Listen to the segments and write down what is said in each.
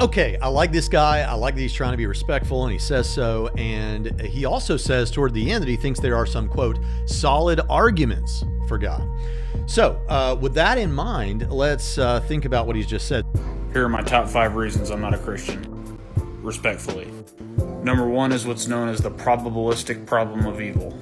Okay, I like this guy. I like that he's trying to be respectful, and he says so. And he also says toward the end that he thinks there are some, quote, solid arguments for God. So with that in mind, let's think about what he's just said. Here are my top 5 reasons I'm not a Christian. Respectfully. Number 1 is what's known as the probabilistic problem of evil.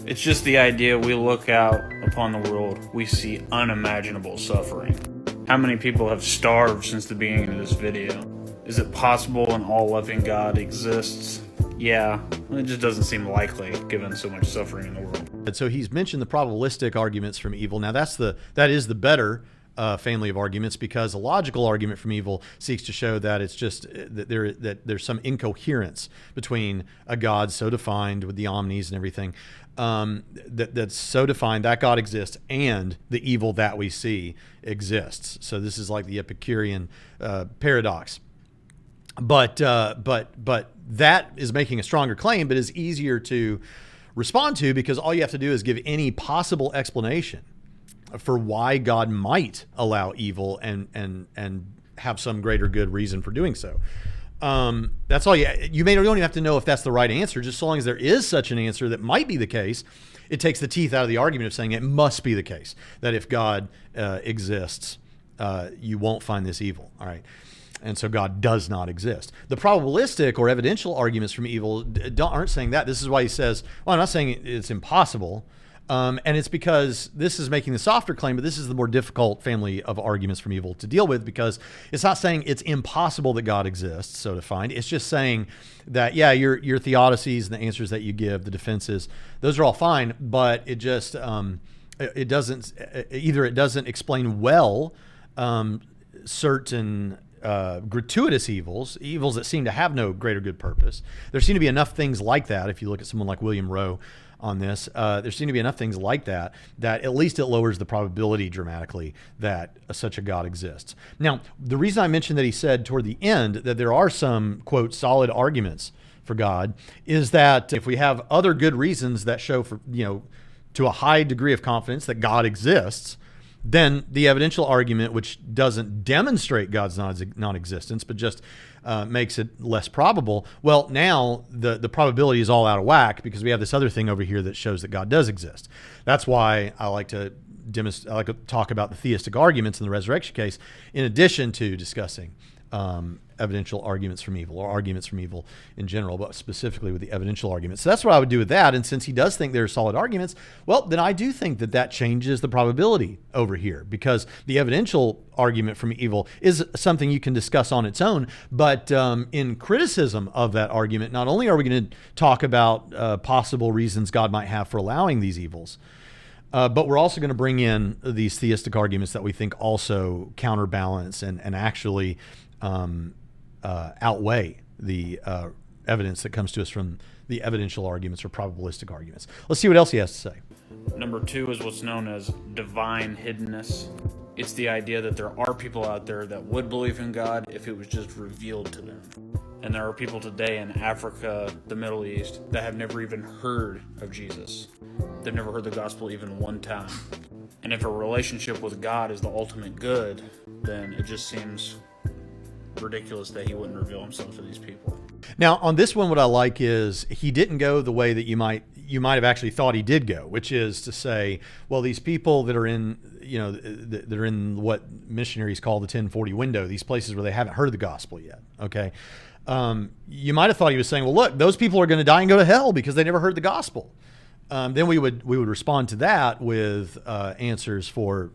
It's just the idea we look out upon the world, we see unimaginable suffering. How many people have starved since the beginning of this video? Is it possible an all-loving God exists? Yeah, it just doesn't seem likely given so much suffering in the world. And so he's mentioned the probabilistic arguments from evil. Now that is the better family of arguments, because a logical argument from evil seeks to show that it's just that there's some incoherence between a God so defined with the omnis and everything, that's so defined that God exists and the evil that we see exists. So this is like the Epicurean paradox. But that is making a stronger claim, but is easier to respond to because all you have to do is give any possible explanation for why God might allow evil and have some greater good reason for doing so. That's all you don't even have to know if that's the right answer. Just so long as there is such an answer that might be the case, it takes the teeth out of the argument of saying it must be the case that if God exists, you won't find this evil. All right. And so God does not exist. The probabilistic or evidential arguments from evil aren't saying that. This is why he says, well, I'm not saying it's impossible. And it's because this is making the softer claim, but this is the more difficult family of arguments from evil to deal with, because it's not saying it's impossible that God exists, so defined. It's just saying that, yeah, your theodicies and the answers that you give, the defenses, those are all fine, but it just, it doesn't explain well certain gratuitous evils that seem to have no greater good purpose. There seem to be enough things like that. If you look at someone like William Rowe on this, there seem to be enough things like that at least it lowers the probability dramatically that such a God exists. Now, the reason I mentioned that he said toward the end that there are some, quote, solid arguments for God is that if we have other good reasons that show for, to a high degree of confidence that God exists, then the evidential argument, which doesn't demonstrate God's non-existence, but just makes it less probable, well, now the probability is all out of whack because we have this other thing over here that shows that God does exist. That's why I like to talk about the theistic arguments in the resurrection case, in addition to discussing evidential arguments from evil, or arguments from evil in general, but specifically with the evidential arguments. So that's what I would do with that. And since he does think there are solid arguments, well, then I do think that changes the probability over here, because the evidential argument from evil is something you can discuss on its own. But in criticism of that argument, not only are we going to talk about possible reasons God might have for allowing these evils, but we're also going to bring in these theistic arguments that we think also counterbalance and actually outweigh the evidence that comes to us from the evidential arguments or probabilistic arguments. Let's see what else he has to say. Number 2 is what's known as divine hiddenness. It's the idea that there are people out there that would believe in God if it was just revealed to them. And there are people today in Africa, the Middle East, that have never even heard of Jesus. They've never heard the gospel even one time. And if a relationship with God is the ultimate good, then it just seems ridiculous that he wouldn't reveal himself to these people. Now, on this one, what I like is he didn't go the way that you might have actually thought he did go, which is to say, well, these people that are in, that are in what missionaries call the 1040 window, these places where they haven't heard the gospel yet. Okay. You might have thought he was saying, well, look, those people are going to die and go to hell because they never heard the gospel. Then we would respond to that with answers for,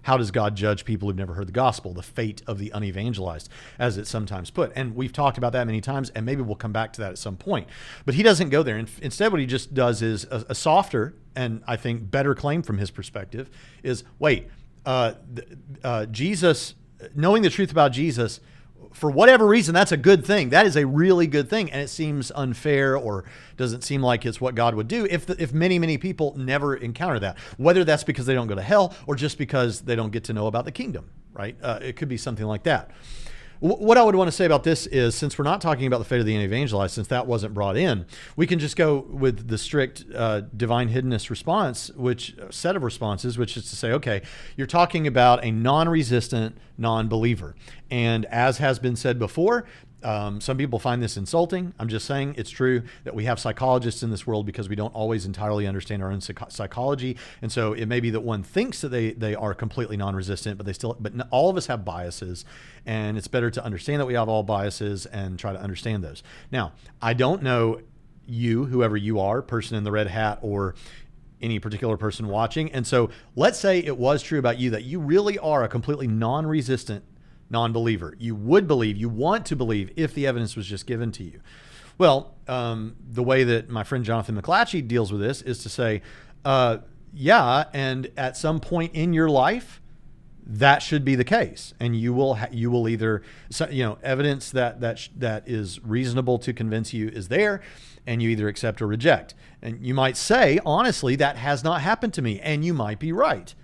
how does God judge people who've never heard the gospel, the fate of the unevangelized, as it's sometimes put. And we've talked about that many times, and maybe we'll come back to that at some point. But he doesn't go there. Instead, what he just does is a softer and I think better claim from his perspective is, Jesus, knowing the truth about Jesus, for whatever reason, that's a good thing. That is a really good thing. And it seems unfair, or doesn't seem like it's what God would do if many, many people never encounter that, whether that's because they don't go to hell or just because they don't get to know about the kingdom, right? It could be something like that. What I would want to say about this is, since we're not talking about the fate of the unevangelized, since that wasn't brought in, we can just go with the strict divine hiddenness response, which set of responses, which is to say, okay, you're talking about a non-resistant non-believer. And as has been said before, some people find this insulting. I'm just saying it's true that we have psychologists in this world because we don't always entirely understand our own psychology. And so it may be that one thinks that they are completely non-resistant, but all of us have biases, and it's better to understand that we have all biases and try to understand those. Now, I don't know you, whoever you are, person in the red hat or any particular person watching. And so let's say it was true about you that you really are a completely non-resistant non-believer. You would believe, you want to believe if the evidence was just given to you. Well, the way that my friend Jonathan McClatchy deals with this is to say, yeah, and at some point in your life, that should be the case, and you will either, evidence that is reasonable to convince you is there, and you either accept or reject. And you might say, honestly, that has not happened to me, and you might be right.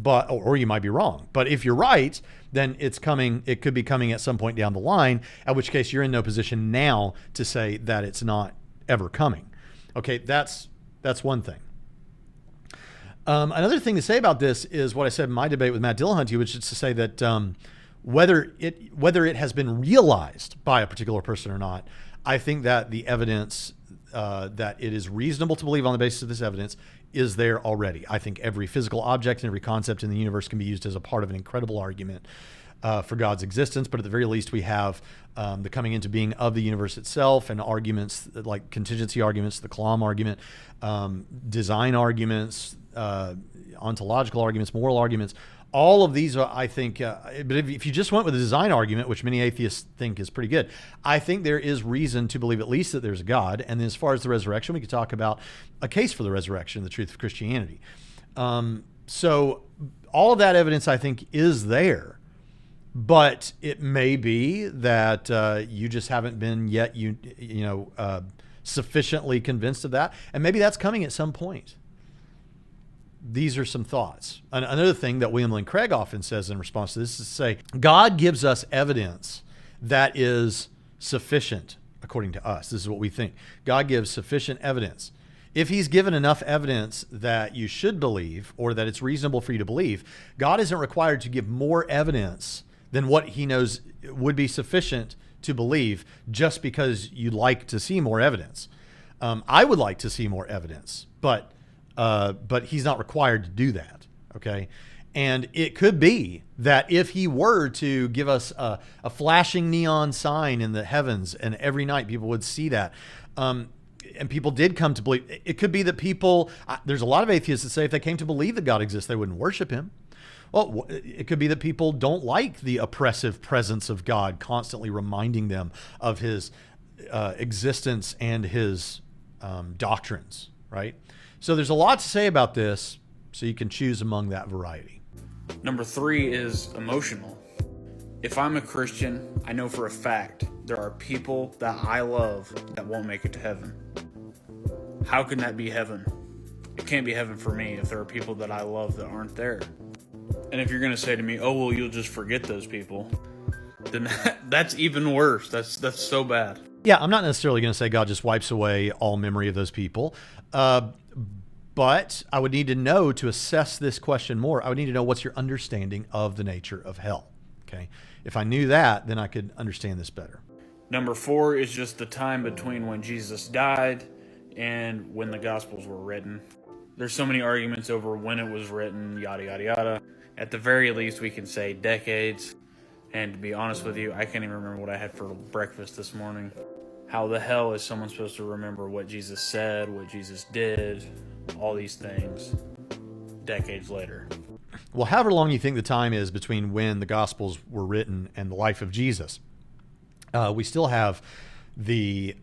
Or you might be wrong. But if you're right, then it could be coming at some point down the line, at which case you're in no position now to say that it's not ever coming. Okay, that's one thing. Another thing to say about this is what I said in my debate with Matt Dillahunty, which is to say that whether it has been realized by a particular person or not, I think that the evidence that it is reasonable to believe on the basis of this evidence is there already. I think every physical object and every concept in the universe can be used as a part of an incredible argument for God's existence. But at the very least, we have the coming into being of the universe itself, and arguments like contingency arguments, the Kalam argument, design arguments, ontological arguments, moral arguments. All of these are, I think, but if you just went with the design argument, which many atheists think is pretty good, I think there is reason to believe at least that there's a God. And then as far as the resurrection, we could talk about a case for the resurrection, the truth of Christianity. So all of that evidence, I think, is there. But it may be that you just haven't been yet, sufficiently convinced of that. And maybe that's coming at some point. These are some thoughts. Another thing that William Lane Craig often says in response to this is to say, God gives us evidence that is sufficient according to us. This is what we think. God gives sufficient evidence. If he's given enough evidence that you should believe, or that it's reasonable for you to believe, God isn't required to give more evidence than what he knows would be sufficient to believe just because you'd like to see more evidence. I would like to see more evidence, but he's not required to do that, okay? And it could be that if he were to give us a flashing neon sign in the heavens, and every night people would see that, and people did come to believe, it could be that there's a lot of atheists that say if they came to believe that God exists, they wouldn't worship him. Well, it could be that people don't like the oppressive presence of God constantly reminding them of his existence and his doctrines, right? So there's a lot to say about this, so you can choose among that variety. Number 3 is emotional. If I'm a Christian, I know for a fact there are people that I love that won't make it to heaven. How can that be heaven? It can't be heaven for me if there are people that I love that aren't there. And if you're going to say to me, oh, well, you'll just forget those people, then that's even worse. That's so bad. Yeah, I'm not necessarily going to say God just wipes away all memory of those people. But I would need to know, to assess this question more, I would need to know what's your understanding of the nature of hell. Okay. If I knew that, then I could understand this better. Number 4 is just the time between when Jesus died and when the Gospels were written. There's so many arguments over when it was written, yada, yada, yada. At the very least, we can say decades. And to be honest with you, I can't even remember what I had for breakfast this morning. How the hell is someone supposed to remember what Jesus said, what Jesus did, all these things, decades later? Well, however long you think the time is between when the Gospels were written and the life of Jesus, we still have the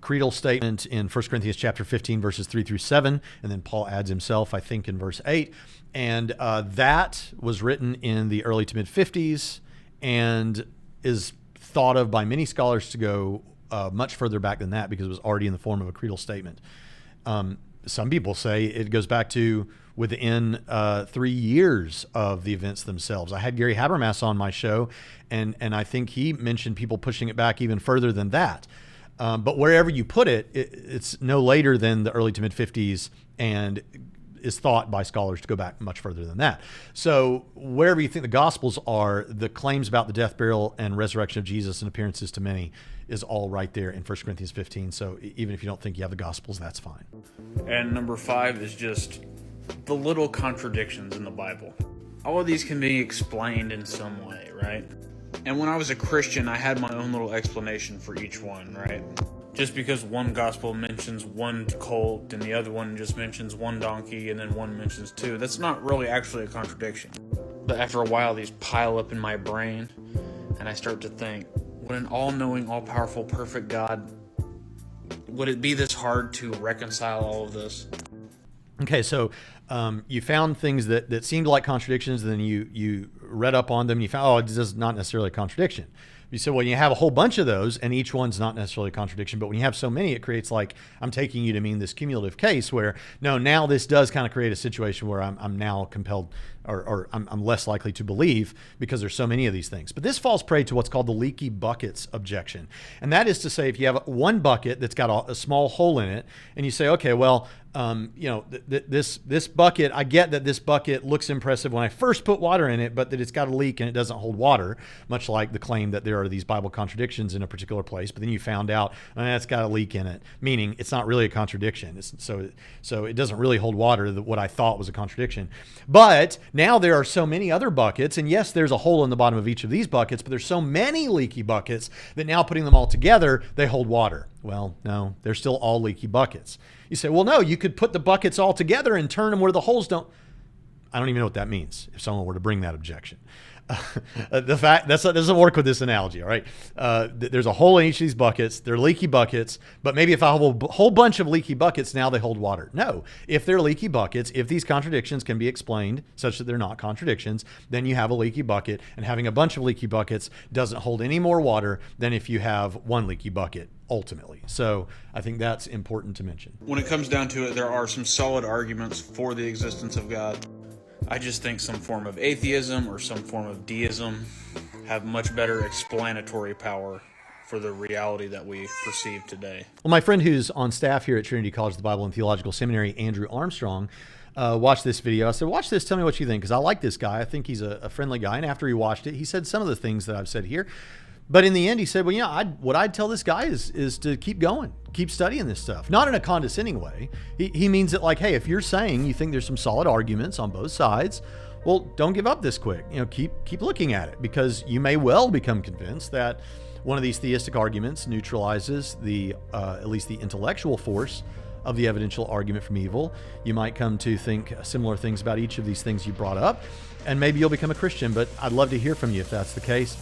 creedal statement in 1 Corinthians chapter 15, verses 3 through 7, and then Paul adds himself, I think, in verse 8. And that was written in the early to mid-50s and is thought of by many scholars to go much further back than that, because it was already in the form of a creedal statement. Some people say it goes back to within 3 years of the events themselves. I had Gary Habermas on my show, and I think he mentioned people pushing it back even further than that. But wherever you put it, it's no later than the early to mid 50s, and is thought by scholars to go back much further than that. So wherever you think the Gospels are, the claims about the death, burial, and resurrection of Jesus and appearances to many is all right there in 1 Corinthians 15. So even if you don't think you have the Gospels, that's fine. And number 5 is just the little contradictions in the Bible. All of these can be explained in some way, right? And when I was a Christian, I had my own little explanation for each one, right? Just because one gospel mentions one colt and the other one just mentions one donkey and then one mentions two, that's not really actually a contradiction. But after a while, these pile up in my brain, and I start to think, would an all-knowing, all-powerful, perfect God, would it be this hard to reconcile all of this? Okay, so you found things that seemed like contradictions, and then you read up on them, and you found, oh, this is not necessarily a contradiction. You said, well, you have a whole bunch of those, and each one's not necessarily a contradiction. But when you have so many, it creates like, I'm taking you to mean this cumulative case where, no, now this does kind of create a situation where I'm now compelled, or I'm less likely to believe because there's so many of these things. But this falls prey to what's called the leaky buckets objection. And that is to say, if you have one bucket that's got a small hole in it, and you say, okay, well, this bucket, I get that this bucket looks impressive when I first put water in it, but that it's got a leak and it doesn't hold water, much like the claim that there are these Bible contradictions in a particular place. But then you found out it's got a leak in it, meaning it's not really a contradiction. So it doesn't really hold water, what I thought was a contradiction. But now there are so many other buckets, and yes, there's a hole in the bottom of each of these buckets, but there's so many leaky buckets that now putting them all together, they hold water. Well, no, they're still all leaky buckets. You say, well, no, you could put the buckets all together and turn them where the holes don't. I don't even know what that means if someone were to bring that objection. The fact that doesn't work with this analogy, all right? There's a hole in each of these buckets. They're leaky buckets, but maybe if I have a whole bunch of leaky buckets, now they hold water. No, if they're leaky buckets, if these contradictions can be explained such that they're not contradictions, then you have a leaky bucket, and having a bunch of leaky buckets doesn't hold any more water than if you have one leaky bucket, ultimately. So I think that's important to mention. When it comes down to it, there are some solid arguments for the existence of God. I just think some form of atheism or some form of deism have much better explanatory power for the reality that we perceive today. Well, my friend who's on staff here at Trinity College of the Bible and Theological Seminary, Andrew Armstrong, watched this video. I said, watch this, tell me what you think, because I like this guy. I think he's a friendly guy. And after he watched it, he said some of the things that I've said here. But in the end, he said, well, what I'd tell this guy is to keep going, keep studying this stuff. Not in a condescending way. He means it like, hey, if you're saying you think there's some solid arguments on both sides, well, don't give up this quick. Keep looking at it, because you may well become convinced that one of these theistic arguments neutralizes at least the intellectual force of the evidential argument from evil. You might come to think similar things about each of these things you brought up, and maybe you'll become a Christian. But I'd love to hear from you if that's the case.